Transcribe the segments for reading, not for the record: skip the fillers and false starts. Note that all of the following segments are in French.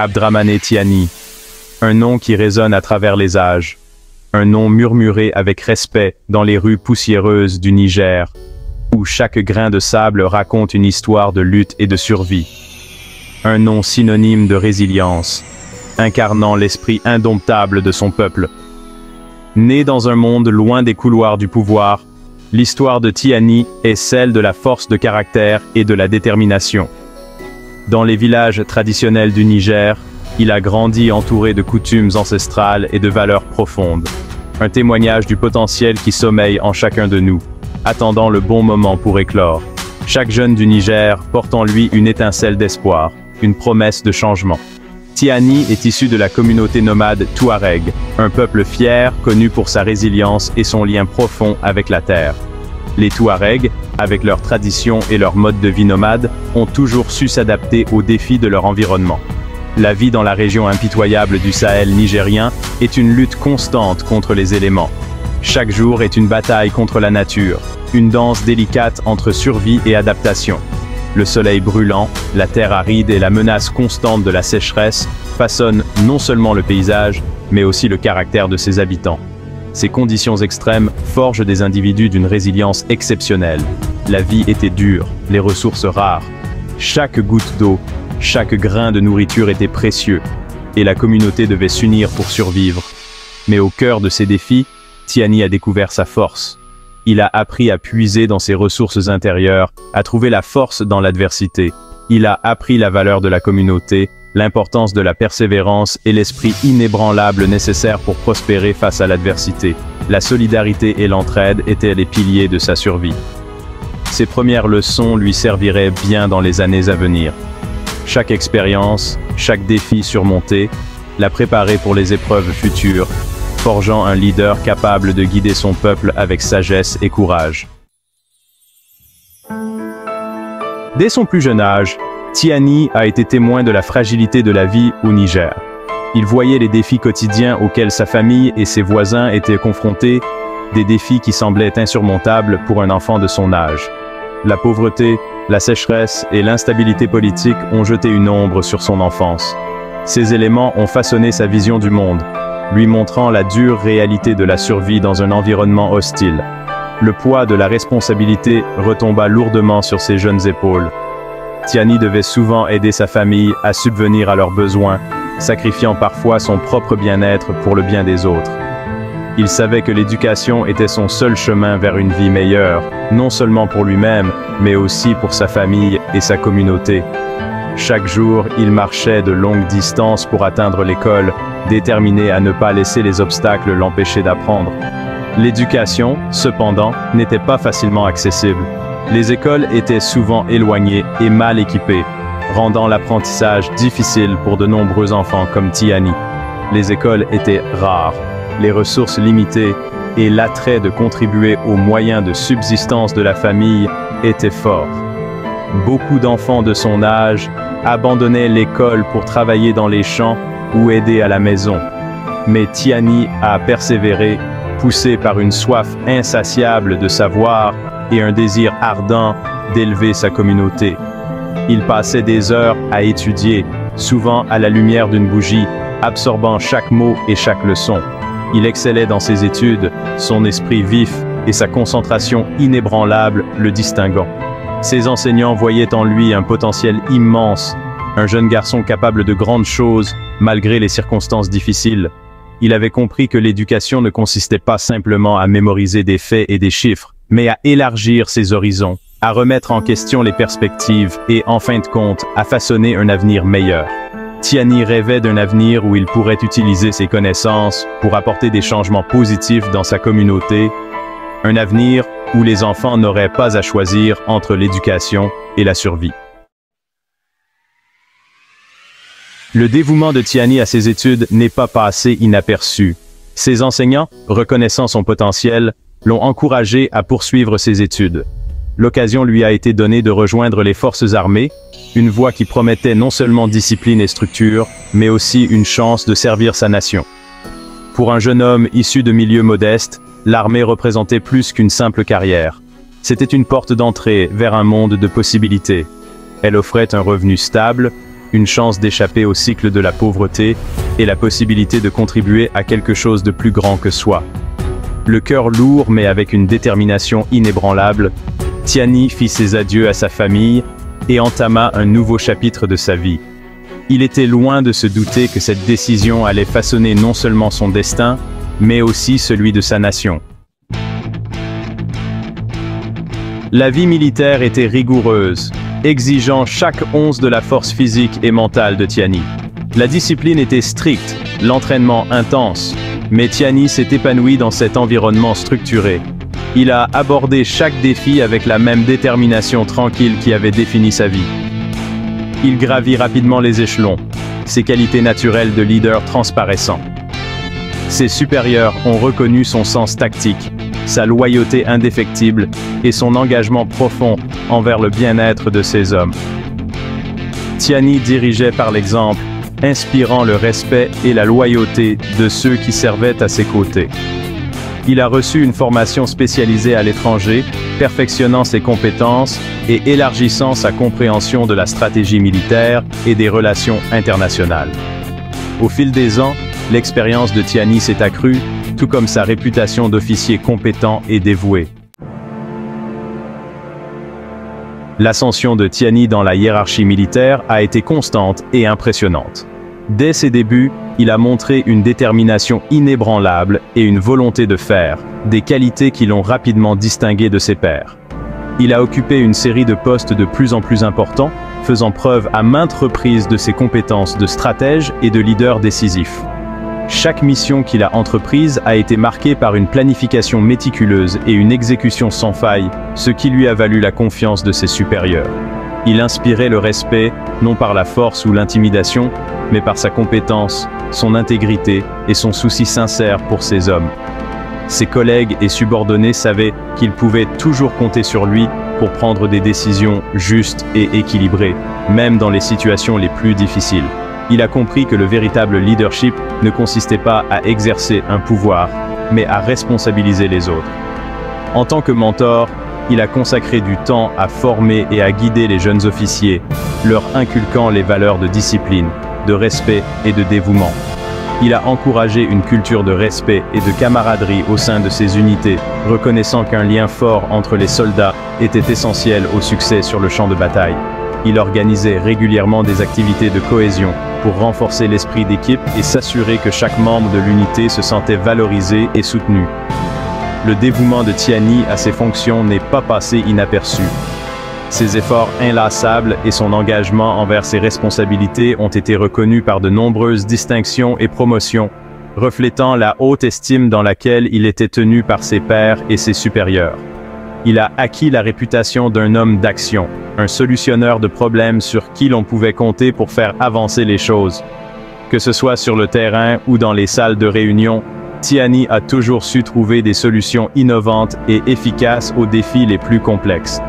Abdrahmane Tiani, un nom qui résonne à travers les âges, un nom murmuré avec respect dans les rues poussiéreuses du Niger, où chaque grain de sable raconte une histoire de lutte et de survie. Un nom synonyme de résilience, incarnant l'esprit indomptable de son peuple. Né dans un monde loin des couloirs du pouvoir, l'histoire de Tiani est celle de la force de caractère et de la détermination. Dans les villages traditionnels du Niger, il a grandi entouré de coutumes ancestrales et de valeurs profondes. Un témoignage du potentiel qui sommeille en chacun de nous, attendant le bon moment pour éclore. Chaque jeune du Niger porte en lui une étincelle d'espoir, une promesse de changement. Tiani est issu de la communauté nomade Touareg, un peuple fier, connu pour sa résilience et son lien profond avec la terre. Les Touaregs, avec leurs traditions et leur mode de vie nomade, ont toujours su s'adapter aux défis de leur environnement. La vie dans la région impitoyable du Sahel nigérien est une lutte constante contre les éléments. Chaque jour est une bataille contre la nature, une danse délicate entre survie et adaptation. Le soleil brûlant, la terre aride et la menace constante de la sécheresse façonnent non seulement le paysage, mais aussi le caractère de ses habitants. Ces conditions extrêmes forgent des individus d'une résilience exceptionnelle. La vie était dure, les ressources rares. Chaque goutte d'eau, chaque grain de nourriture était précieux, et la communauté devait s'unir pour survivre. Mais au cœur de ces défis, Tiani a découvert sa force. Il a appris à puiser dans ses ressources intérieures, à trouver la force dans l'adversité. Il a appris la valeur de la communauté, l'importance de la persévérance et l'esprit inébranlable nécessaire pour prospérer face à l'adversité. La solidarité et l'entraide étaient les piliers de sa survie. Ces premières leçons lui serviraient bien dans les années à venir. Chaque expérience, chaque défi surmonté, l'a préparé pour les épreuves futures, forgeant un leader capable de guider son peuple avec sagesse et courage. Dès son plus jeune âge, Tiani a été témoin de la fragilité de la vie au Niger. Il voyait les défis quotidiens auxquels sa famille et ses voisins étaient confrontés, des défis qui semblaient insurmontables pour un enfant de son âge. La pauvreté, la sécheresse et l'instabilité politique ont jeté une ombre sur son enfance. Ces éléments ont façonné sa vision du monde, lui montrant la dure réalité de la survie dans un environnement hostile. Le poids de la responsabilité retomba lourdement sur ses jeunes épaules. Tiani devait souvent aider sa famille à subvenir à leurs besoins, sacrifiant parfois son propre bien-être pour le bien des autres. Il savait que l'éducation était son seul chemin vers une vie meilleure, non seulement pour lui-même, mais aussi pour sa famille et sa communauté. Chaque jour, il marchait de longues distances pour atteindre l'école, déterminé à ne pas laisser les obstacles l'empêcher d'apprendre. L'éducation, cependant, n'était pas facilement accessible. Les écoles étaient souvent éloignées et mal équipées, rendant l'apprentissage difficile pour de nombreux enfants comme Tiani. Les écoles étaient rares, les ressources limitées et l'attrait de contribuer aux moyens de subsistance de la famille était fort. Beaucoup d'enfants de son âge abandonnaient l'école pour travailler dans les champs ou aider à la maison. Mais Tiani a persévéré, poussé par une soif insatiable de savoir et un désir ardent d'élever sa communauté. Il passait des heures à étudier, souvent à la lumière d'une bougie, absorbant chaque mot et chaque leçon. Il excellait dans ses études, son esprit vif et sa concentration inébranlable le distinguant. Ses enseignants voyaient en lui un potentiel immense, un jeune garçon capable de grandes choses, malgré les circonstances difficiles. Il avait compris que l'éducation ne consistait pas simplement à mémoriser des faits et des chiffres, mais à élargir ses horizons, à remettre en question les perspectives et, en fin de compte, à façonner un avenir meilleur. Tiani rêvait d'un avenir où il pourrait utiliser ses connaissances pour apporter des changements positifs dans sa communauté, un avenir où les enfants n'auraient pas à choisir entre l'éducation et la survie. Le dévouement de Tiani à ses études n'est pas passé inaperçu. Ses enseignants, reconnaissant son potentiel, l'ont encouragé à poursuivre ses études. L'occasion lui a été donnée de rejoindre les forces armées, une voie qui promettait non seulement discipline et structure, mais aussi une chance de servir sa nation. Pour un jeune homme issu de milieux modestes, l'armée représentait plus qu'une simple carrière. C'était une porte d'entrée vers un monde de possibilités. Elle offrait un revenu stable, une chance d'échapper au cycle de la pauvreté et la possibilité de contribuer à quelque chose de plus grand que soi. Le cœur lourd mais avec une détermination inébranlable, Tiani fit ses adieux à sa famille et entama un nouveau chapitre de sa vie. Il était loin de se douter que cette décision allait façonner non seulement son destin, mais aussi celui de sa nation. La vie militaire était rigoureuse, exigeant chaque once de la force physique et mentale de Tiani. La discipline était stricte, l'entraînement intense, mais Tiani s'est épanoui dans cet environnement structuré. Il a abordé chaque défi avec la même détermination tranquille qui avait défini sa vie. Il gravit rapidement les échelons, ses qualités naturelles de leader transparaissant. Ses supérieurs ont reconnu son sens tactique, sa loyauté indéfectible et son engagement profond envers le bien-être de ses hommes. Tiani dirigeait par l'exemple, inspirant le respect et la loyauté de ceux qui servaient à ses côtés. Il a reçu une formation spécialisée à l'étranger, perfectionnant ses compétences et élargissant sa compréhension de la stratégie militaire et des relations internationales. Au fil des ans, l'expérience de Tiani s'est accrue, tout comme sa réputation d'officier compétent et dévoué. L'ascension de Tiani dans la hiérarchie militaire a été constante et impressionnante. Dès ses débuts, il a montré une détermination inébranlable et une volonté de faire, des qualités qui l'ont rapidement distingué de ses pairs. Il a occupé une série de postes de plus en plus importants, faisant preuve à maintes reprises de ses compétences de stratège et de leader décisif. Chaque mission qu'il a entreprise a été marquée par une planification méticuleuse et une exécution sans faille, ce qui lui a valu la confiance de ses supérieurs. Il inspirait le respect, non par la force ou l'intimidation, mais par sa compétence, son intégrité et son souci sincère pour ses hommes. Ses collègues et subordonnés savaient qu'ils pouvaient toujours compter sur lui pour prendre des décisions justes et équilibrées, même dans les situations les plus difficiles. Il a compris que le véritable leadership ne consistait pas à exercer un pouvoir, mais à responsabiliser les autres. En tant que mentor, il a consacré du temps à former et à guider les jeunes officiers, leur inculquant les valeurs de discipline, de respect et de dévouement. Il a encouragé une culture de respect et de camaraderie au sein de ses unités, reconnaissant qu'un lien fort entre les soldats était essentiel au succès sur le champ de bataille. Il organisait régulièrement des activités de cohésion pour renforcer l'esprit d'équipe et s'assurer que chaque membre de l'unité se sentait valorisé et soutenu. Le dévouement de Tiani à ses fonctions n'est pas passé inaperçu. Ses efforts inlassables et son engagement envers ses responsabilités ont été reconnus par de nombreuses distinctions et promotions, reflétant la haute estime dans laquelle il était tenu par ses pairs et ses supérieurs. Il a acquis la réputation d'un homme d'action, un solutionneur de problèmes sur qui l'on pouvait compter pour faire avancer les choses. Que ce soit sur le terrain ou dans les salles de réunion, Tiani a toujours su trouver des solutions innovantes et efficaces aux défis les plus complexes.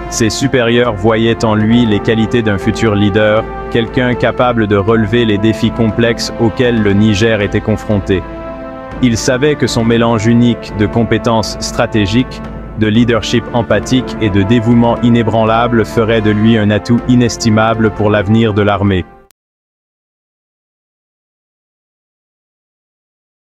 Ses supérieurs voyaient en lui les qualités d'un futur leader, quelqu'un capable de relever les défis complexes auxquels le Niger était confronté. Il savait que son mélange unique de compétences stratégiques, de leadership empathique et de dévouement inébranlable ferait de lui un atout inestimable pour l'avenir de l'armée.